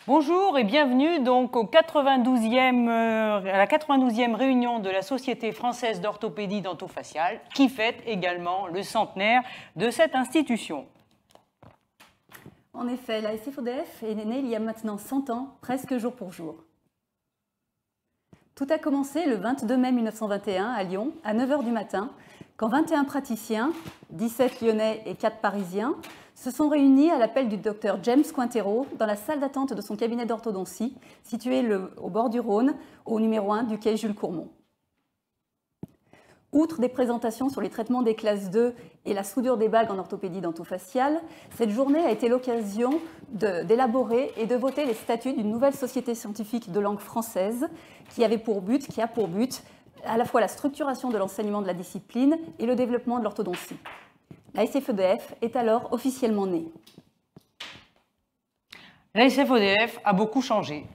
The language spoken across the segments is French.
Bonjour et bienvenue donc à la 92e réunion de la Société française d'orthopédie dentofaciale qui fête également le centenaire de cette institution. En effet, la SFODF est née il y a maintenant 100 ans, presque jour pour jour. Tout a commencé le 22 mai 1921 à Lyon, à 9 h du matin, quand 21 praticiens, 17 lyonnais et 4 parisiens, se sont réunis à l'appel du docteur James Cointero dans la salle d'attente de son cabinet d'orthodontie, situé au bord du Rhône, au numéro 1 du quai Jules Courmont. Outre des présentations sur les traitements des classes 2 et la soudure des balgues en orthopédie dentofaciale, cette journée a été l'occasion d'élaborer et de voter les statuts d'une nouvelle société scientifique de langue française qui a pour but à la fois la structuration de l'enseignement de la discipline et le développement de l'orthodontie. La SFODF est alors officiellement née. La SFODF a beaucoup changé.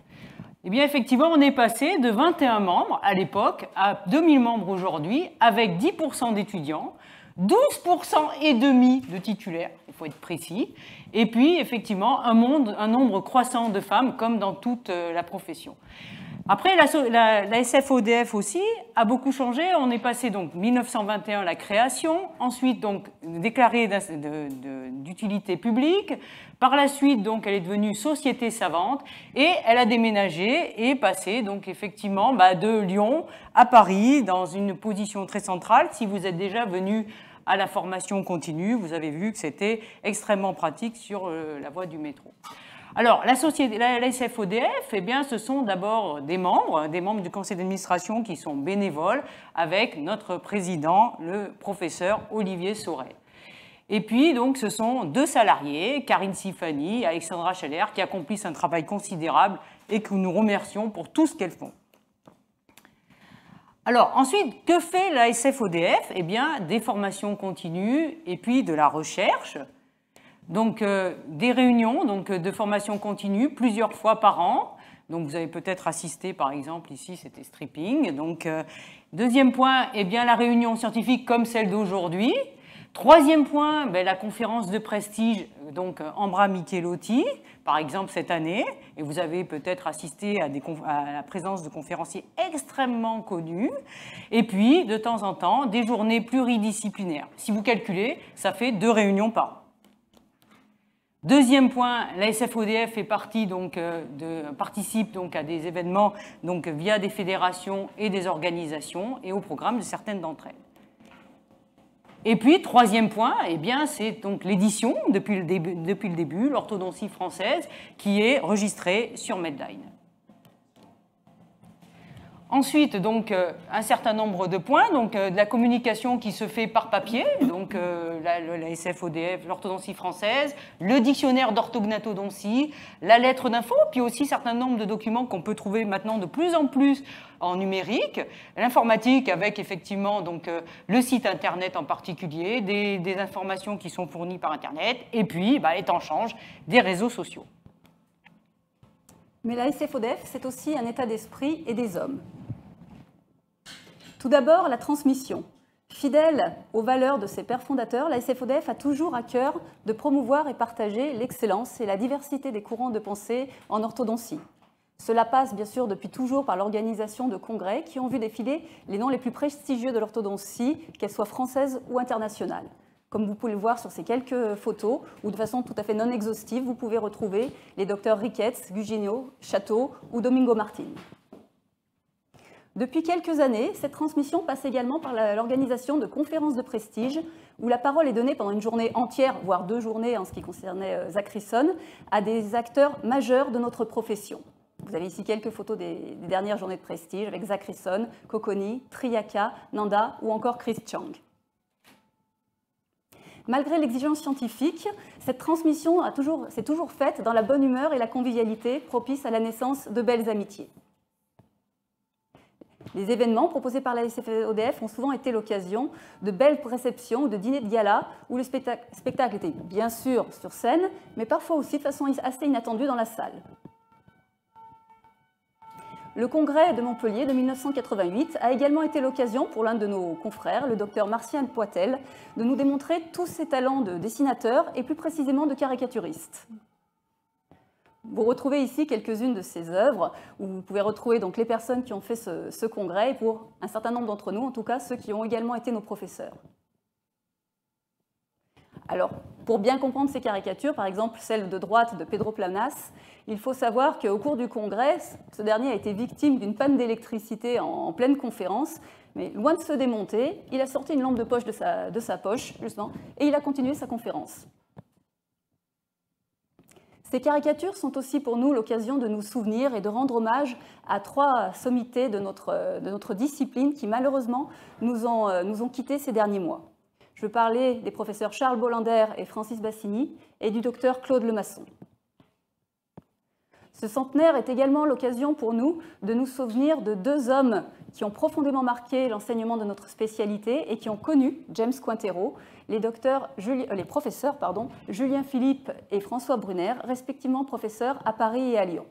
Eh bien, effectivement, on est passé de 21 membres à l'époque à 2000 membres aujourd'hui, avec 10% d'étudiants, 12% et demi de titulaires, il faut être précis, et puis, effectivement, un nombre croissant de femmes, comme dans toute la profession. Après, la SFODF aussi a beaucoup changé. On est passé donc 1921 la création, ensuite donc déclarée d'utilité publique. Par la suite, donc, elle est devenue société savante et elle a déménagé et passé donc effectivement de Lyon à Paris dans une position très centrale. Si vous êtes déjà venu à la formation continue, vous avez vu que c'était extrêmement pratique sur la voie du métro. Alors, la SFODF, eh bien, ce sont d'abord des membres du conseil d'administration qui sont bénévoles avec notre président, le professeur Olivier Sauret. Et puis, donc, ce sont 2 salariés, Karine Sifani et Alexandra Scheller, qui accomplissent un travail considérable et que nous remercions pour tout ce qu'elles font. Alors, ensuite, que fait la SFODF? Eh bien, des formations continues et puis de la recherche. Donc, des réunions de formation continue plusieurs fois par an. Donc, vous avez peut-être assisté, par exemple, ici, c'était stripping. Donc, deuxième point, eh bien, la réunion scientifique comme celle d'aujourd'hui. Troisième point, la conférence de prestige, donc Ambra Michelotti, par exemple, cette année. Et vous avez peut-être assisté à la présence de conférenciers extrêmement connus. Et puis, de temps en temps, des journées pluridisciplinaires. Si vous calculez, ça fait 2 réunions par an. Deuxième point, la SFODF participe donc à des événements via des fédérations et des organisations et au programme de certaines d'entre elles. Et puis, troisième point, eh bien, c'est donc l'édition depuis le début, l'orthodontie française, qui est registrée sur Medline. Ensuite, donc, un certain nombre de points, de la communication qui se fait par papier, donc la SFODF, l'orthodontie française, le dictionnaire d'orthognathodontie, la lettre d'info, puis aussi un certain nombre de documents qu'on peut trouver maintenant de plus en plus en numérique, l'informatique avec effectivement donc, le site internet en particulier, des informations qui sont fournies par internet, et puis, les temps changent, des réseaux sociaux. Mais la SFODF, c'est aussi un état d'esprit et des hommes. Tout d'abord, la transmission. Fidèle aux valeurs de ses pères fondateurs, la SFODF a toujours à cœur de promouvoir et partager l'excellence et la diversité des courants de pensée en orthodontie. Cela passe bien sûr depuis toujours par l'organisation de congrès qui ont vu défiler les noms les plus prestigieux de l'orthodontie, qu'elles soient françaises ou internationales. Comme vous pouvez le voir sur ces quelques photos, ou de façon tout à fait non exhaustive, vous pouvez retrouver les docteurs Ricketts, Gugino, Chateau ou Domingo Martin. Depuis quelques années, cette transmission passe également par l'organisation de conférences de prestige où la parole est donnée pendant une journée entière, voire 2 journées en ce qui concernait Zachrison, à des acteurs majeurs de notre profession. Vous avez ici quelques photos des dernières journées de prestige avec Zachrison, Kokoni, Triaka, Nanda ou encore Chris Chang. Malgré l'exigence scientifique, cette transmission s'est toujours faite dans la bonne humeur et la convivialité propice à la naissance de belles amitiés. Les événements proposés par la SFODF ont souvent été l'occasion de belles réceptions ou de dîners de gala où le spectacle était bien sûr sur scène, mais parfois aussi de façon assez inattendue dans la salle. Le congrès de Montpellier de 1988 a également été l'occasion pour l'un de nos confrères, le docteur Martial Poitel, de nous démontrer tous ses talents de dessinateur et plus précisément de caricaturiste. Vous retrouvez ici quelques-unes de ces œuvres, où vous pouvez retrouver donc les personnes qui ont fait ce congrès, et pour un certain nombre d'entre nous, en tout cas ceux qui ont également été nos professeurs. Alors, pour bien comprendre ces caricatures, par exemple celle de droite de Pedro Planas, il faut savoir qu'au cours du congrès, ce dernier a été victime d'une panne d'électricité en pleine conférence, mais loin de se démonter, il a sorti une lampe de poche de sa poche, justement, et il a continué sa conférence. Ces caricatures sont aussi pour nous l'occasion de nous souvenir et de rendre hommage à 3 sommités de notre discipline qui malheureusement nous ont quittés ces derniers mois. Je veux parler des professeurs Charles Bolander et Francis Bassini et du docteur Claude Lemasson. Ce centenaire est également l'occasion pour nous de nous souvenir de 2 hommes qui ont profondément marqué l'enseignement de notre spécialité et qui ont connu James Quintero, les professeurs Julien Philippe et François Brunner, respectivement professeurs à Paris et à Lyon.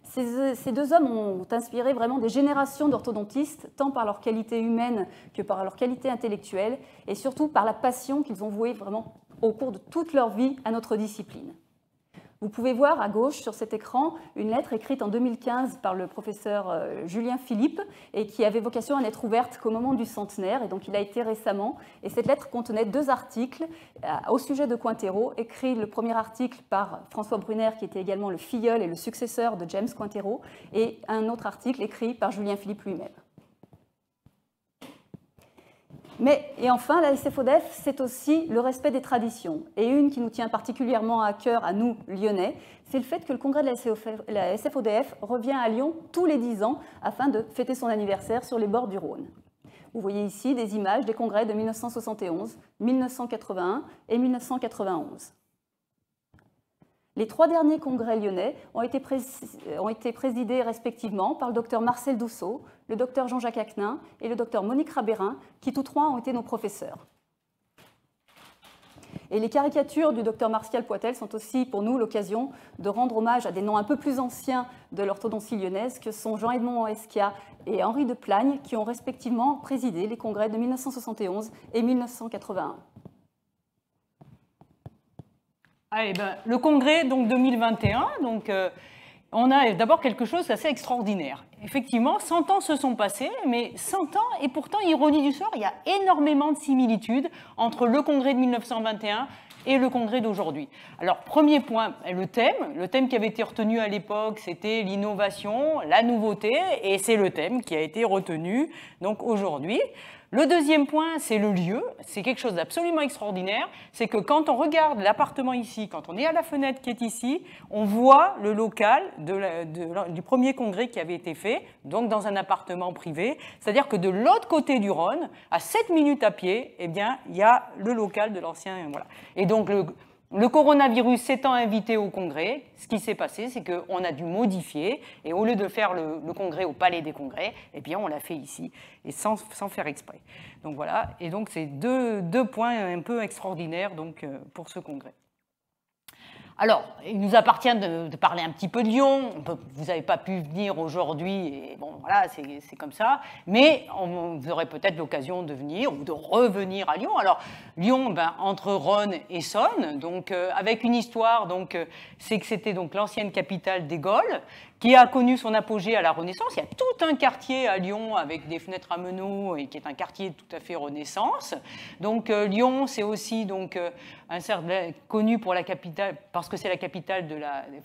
Ces 2 hommes ont inspiré vraiment des générations d'orthodontistes, tant par leur qualité humaine que par leur qualité intellectuelle, et surtout par la passion qu'ils ont vouée vraiment au cours de toute leur vie à notre discipline. Vous pouvez voir à gauche sur cet écran une lettre écrite en 2015 par le professeur Julien Philippe et qui avait vocation à n'être ouverte qu'au moment du centenaire, et donc il a été récemment. Et cette lettre contenait 2 articles au sujet de Quintero, écrit le premier article par François Brunner, qui était également le filleul et le successeur de James Quintero, et un autre article écrit par Julien Philippe lui-même. Et enfin, la SFODF, c'est aussi le respect des traditions. Et une qui nous tient particulièrement à cœur, à nous, Lyonnais, c'est le fait que le congrès de la SFODF revient à Lyon tous les 10 ans afin de fêter son anniversaire sur les bords du Rhône. Vous voyez ici des images des congrès de 1971, 1981 et 1991. Les 3 derniers congrès lyonnais ont été présidés respectivement par le docteur Marcel Dousseau, le docteur Jean-Jacques Acquenin et le docteur Monique Rabérin, qui tous 3 ont été nos professeurs. Et les caricatures du docteur Martial Poitel sont aussi pour nous l'occasion de rendre hommage à des noms un peu plus anciens de l'orthodontie lyonnaise, que sont Jean-Edmond Esquia et Henri de Plagne, qui ont respectivement présidé les congrès de 1971 et 1981. Allez, le congrès donc 2021, on a d'abord quelque chose d'assez extraordinaire. Effectivement, 100 ans se sont passés, mais 100 ans, et pourtant, ironie du sort, il y a énormément de similitudes entre le congrès de 1921 et le congrès d'aujourd'hui. Alors, premier point, le thème qui avait été retenu à l'époque, c'était l'innovation, la nouveauté, et c'est le thème qui a été retenu donc aujourd'hui. Le deuxième point, c'est le lieu. C'est quelque chose d'absolument extraordinaire. C'est que quand on regarde l'appartement ici, quand on est à la fenêtre qui est ici, on voit le local du premier congrès qui avait été fait, donc dans un appartement privé. C'est-à-dire que de l'autre côté du Rhône, à 7 minutes à pied, eh bien, il y a le local de l'ancien. Voilà. Et donc, le coronavirus s'étant invité au congrès, ce qui s'est passé, c'est qu'on a dû modifier, et au lieu de faire le congrès au Palais des Congrès, eh bien, on l'a fait ici, et sans faire exprès. Donc voilà, et donc c'est deux points un peu extraordinaires donc, pour ce congrès. Alors, il nous appartient de parler un petit peu de Lyon. Vous n'avez pas pu venir aujourd'hui, et bon, voilà, c'est comme ça. Mais vous aurez peut-être l'occasion de venir ou de revenir à Lyon. Alors, Lyon, entre Rhône et Saône, donc avec une histoire, c'est que c'était donc l'ancienne capitale des Gaules, qui a connu son apogée à la Renaissance. Il y a tout un quartier à Lyon avec des fenêtres à meneaux et qui est un quartier tout à fait Renaissance. Donc Lyon, c'est aussi donc connu pour la capitale parce que c'est la capitale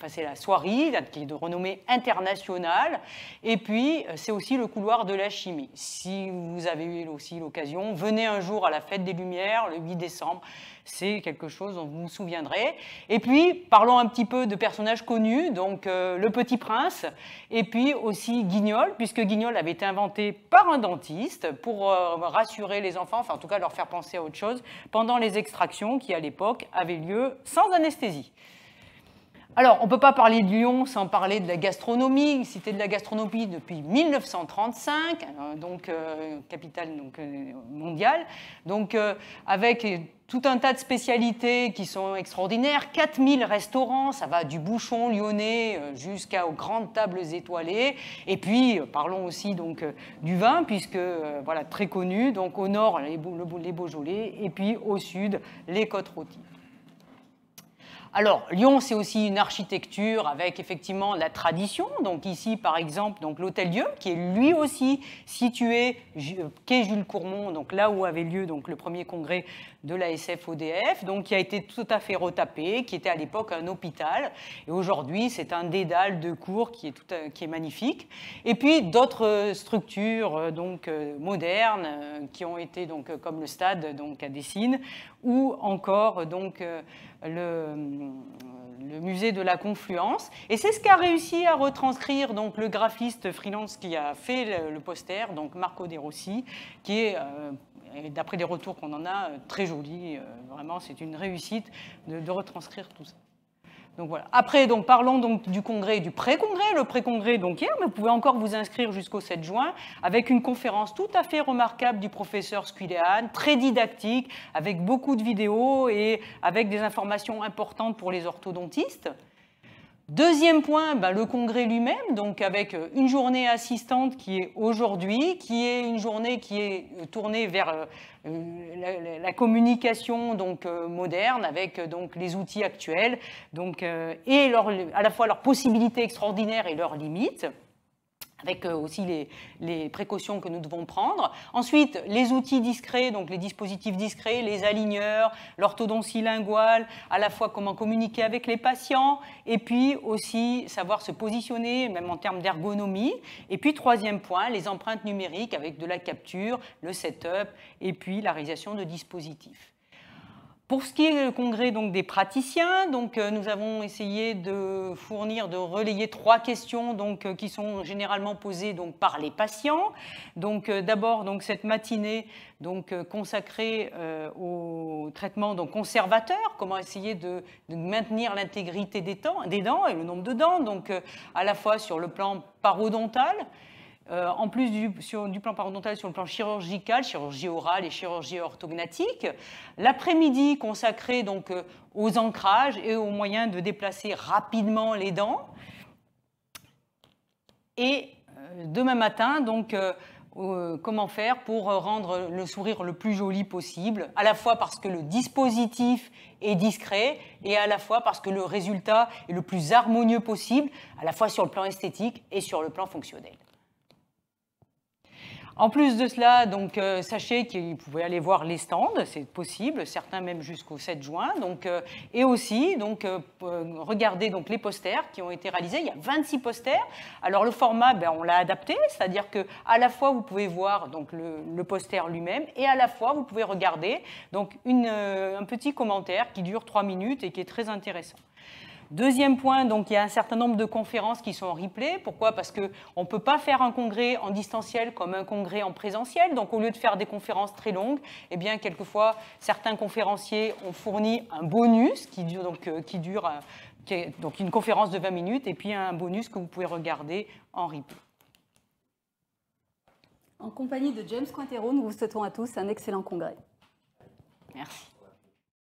c'est la soierie qui est de renommée internationale. Et puis c'est aussi le couloir de la chimie. Si vous avez eu aussi l'occasion, venez un jour à la fête des Lumières le 8 décembre. C'est quelque chose dont vous vous souviendrez. Et puis, parlons un petit peu de personnages connus, donc le Petit Prince, et puis aussi Guignol, puisque Guignol avait été inventé par un dentiste pour rassurer les enfants, enfin en tout cas leur faire penser à autre chose, pendant les extractions qui, à l'époque, avaient lieu sans anesthésie. Alors, on ne peut pas parler de Lyon sans parler de la gastronomie, cité de la gastronomie depuis 1935, donc capitale mondiale, donc avec tout un tas de spécialités qui sont extraordinaires, 4000 restaurants, ça va du bouchon lyonnais jusqu'aux grandes tables étoilées, et puis parlons aussi donc du vin, puisque voilà, très connu, donc au nord les Beaujolais, et puis au sud les côtes rôties. Alors, Lyon, c'est aussi une architecture avec effectivement la tradition. Donc ici, par exemple, l'Hôtel-Dieu, qui est lui aussi situé quai Jules Courmont, donc là où avait lieu donc, le premier congrès de la SFODF, donc qui a été tout à fait retapé, qui était à l'époque un hôpital. Et aujourd'hui, c'est un dédale de cours qui est magnifique. Et puis d'autres structures modernes qui ont été comme le stade à Dessines, ou encore le musée de la Confluence. Et c'est ce qu'a réussi à retranscrire le graphiste freelance qui a fait le poster, donc Marco De Rossi, qui est, d'après les retours qu'on en a, très joli. Vraiment, c'est une réussite de retranscrire tout ça. Donc voilà. Après, parlons du congrès et du pré-congrès. Le pré-congrès, hier, mais vous pouvez encore vous inscrire jusqu'au 7 juin, avec une conférence tout à fait remarquable du professeur Squilean, très didactique, avec beaucoup de vidéos et avec des informations importantes pour les orthodontistes. Deuxième point, le congrès lui-même, donc avec une journée assistante qui est aujourd'hui, qui est une journée qui est tournée vers la communication moderne avec les outils actuels, et à la fois leurs possibilités extraordinaires et leurs limites, avec aussi les précautions que nous devons prendre. Ensuite, les outils discrets, donc les dispositifs discrets, les aligneurs, l'orthodontie linguale, à la fois comment communiquer avec les patients, et puis aussi savoir se positionner, même en termes d'ergonomie. Et puis, troisième point, les empreintes numériques avec de la capture, le setup, et puis la réalisation de dispositifs. Pour ce qui est du congrès des praticiens, nous avons essayé de relayer 3 questions qui sont généralement posées par les patients. D'abord cette matinée consacrée au traitement conservateur, comment essayer de maintenir l'intégrité des dents et le nombre de dents, à la fois sur le plan parodontal. En plus du plan parodontal, sur le plan chirurgical, chirurgie orale et chirurgie orthognatique. L'après-midi consacré aux ancrages et aux moyens de déplacer rapidement les dents. Et demain matin, comment faire pour rendre le sourire le plus joli possible, à la fois parce que le dispositif est discret et à la fois parce que le résultat est le plus harmonieux possible, à la fois sur le plan esthétique et sur le plan fonctionnel. En plus de cela, sachez que vous pouvez aller voir les stands, c'est possible, certains même jusqu'au 7 juin. Et aussi, regardez les posters qui ont été réalisés. Il y a 26 posters. Alors le format, on l'a adapté, c'est-à-dire qu'à la fois vous pouvez voir le poster lui-même et à la fois vous pouvez regarder un petit commentaire qui dure 3 minutes et qui est très intéressant. Deuxième point, il y a un certain nombre de conférences qui sont en replay. Pourquoi? Parce qu'on ne peut pas faire un congrès en distanciel comme un congrès en présentiel. Donc, au lieu de faire des conférences très longues, eh bien, quelquefois, certains conférenciers ont fourni un bonus qui est une conférence de 20 minutes et puis un bonus que vous pouvez regarder en replay. En compagnie de James Quintero, nous vous souhaitons à tous un excellent congrès. Merci.